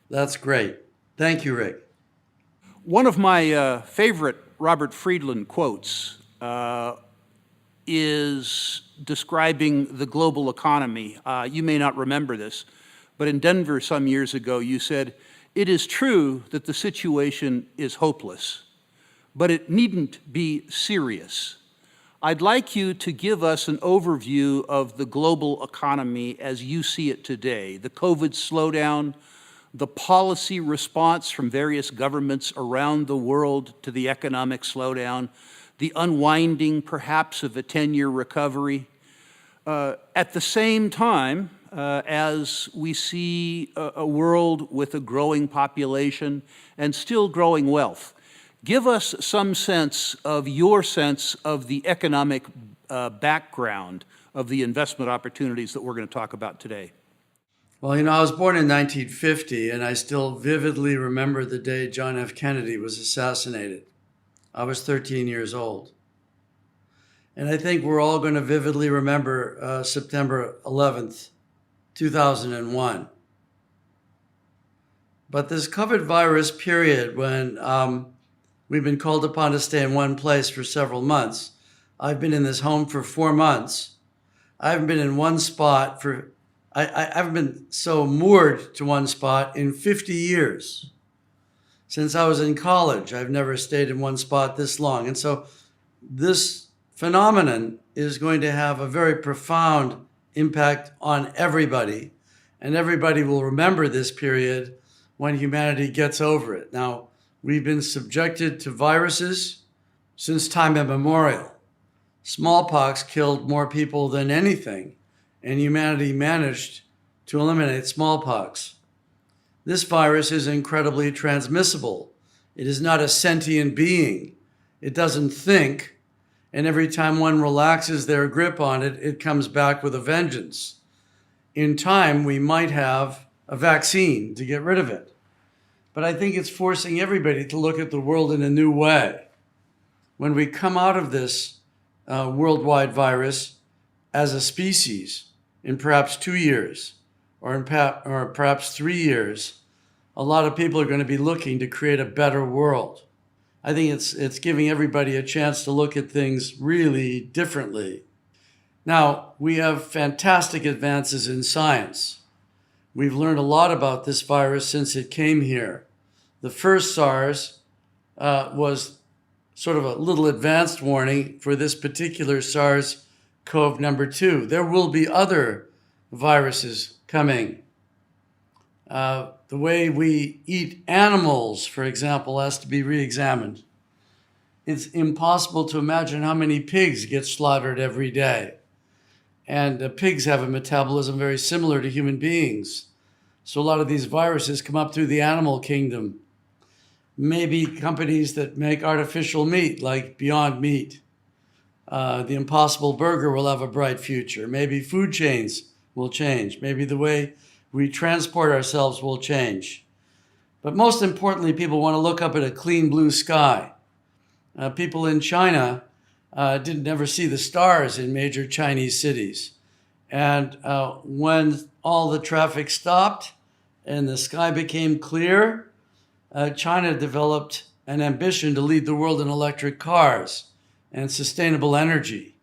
That's great. Thank you, Rick. One of my favorite Robert Friedland quotes is describing the global economy. You may not remember this, but in Denver some years ago, you said, "It is true that the situation is hopeless, but it needn't be serious." I'd like you to give us an overview of the global economy as you see it today, the COVID slowdown, the policy response from various governments around the world to the economic slowdown, the unwinding perhaps of a 10-year recovery. At the same time, as we see a world with a growing population and still growing wealth. Give us some sense of your sense of the economic background of the investment opportunities that we're going to talk about today. Well, I was born in 1950, and I still vividly remember the day John F. Kennedy was assassinated. I was 13 years old. And I think we're all going to vividly remember September 11th, 2001. But this COVID virus period, when we've been called upon to stay in one place for several months. I've been in this home for 4 months. I haven't been in one spot I haven't been so moored to one spot in 50 years. Since I was in college, I've never stayed in one spot this long. And so this phenomenon is going to have a very profound impact on everybody. And everybody will remember this period when humanity gets over it. Now, we've been subjected to viruses since time immemorial. Smallpox killed more people than anything, and humanity managed to eliminate smallpox. This virus is incredibly transmissible. It is not a sentient being. It doesn't think, and every time one relaxes their grip on it, it comes back with a vengeance. In time, we might have a vaccine to get rid of it. But I think it's forcing everybody to look at the world in a new way. When we come out of this worldwide virus as a species in perhaps 2 years or perhaps 3 years, a lot of people are going to be looking to create a better world. I think it's giving everybody a chance to look at things really differently. Now, we have fantastic advances in science. We've learned a lot about this virus since it came here. The first SARS was sort of a little advanced warning for this particular SARS-CoV number 2. There will be other viruses coming. The way we eat animals, for example, has to be re-examined. It's impossible to imagine how many pigs get slaughtered every day. And pigs have a metabolism very similar to human beings. So a lot of these viruses come up through the animal kingdom. Maybe companies that make artificial meat, like Beyond Meat. The Impossible Burger will have a bright future. Maybe food chains will change. Maybe the way we transport ourselves will change. But most importantly, people want to look up at a clean blue sky. People in China didn't ever see the stars in major Chinese cities. And when all the traffic stopped and the sky became clear, China developed an ambition to lead the world in electric cars and sustainable energy.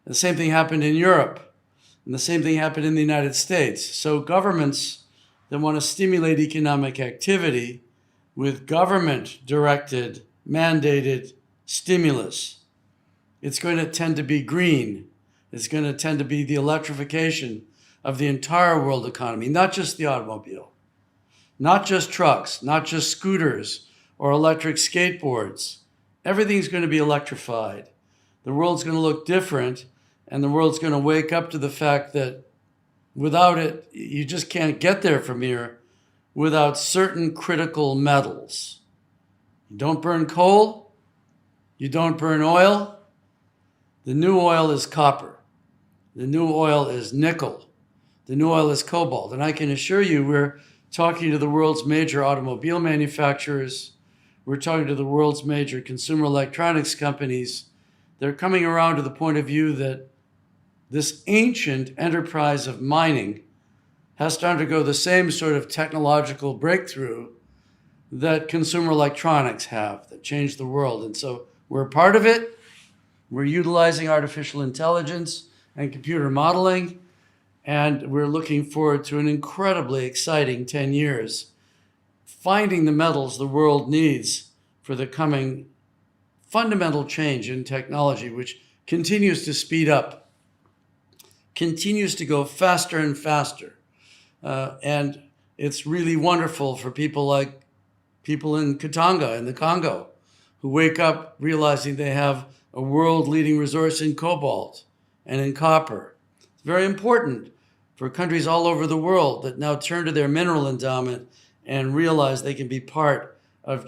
The same thing happened in Europe, and the same thing happened in the United States. So governments that want to stimulate economic activity with government-directed, mandated stimulus, it's going to tend to be green. It's going to tend to be the electrification of the entire world economy, not just the automobile. Not just trucks, not just scooters or electric skateboards. Everything's going to be electrified. The world's going to look different, and the world's going to wake up to the fact that without it, you just can't get there from here without certain critical metals. You don't burn coal. You don't burn oil. The new oil is copper. The new oil is nickel. The new oil is cobalt. And I can assure you, we're talking to the world's major automobile manufacturers. We're talking to the world's major consumer electronics companies. They're coming around to the point of view that this ancient enterprise of mining has to undergo the same sort of technological breakthrough that consumer electronics have that changed the world. And so we're a part of it. We're utilizing artificial intelligence and computer modeling, and we're looking forward to an incredibly exciting 10 years, finding the metals the world needs for the coming fundamental change in technology, which continues to speed up, continues to go faster and faster. And it's really wonderful for people like people in Katanga in the Congo who wake up realizing they have a world-leading resource in cobalt and in copper. It's very important for countries all over the world that now turn to their mineral endowment and realize they can be part of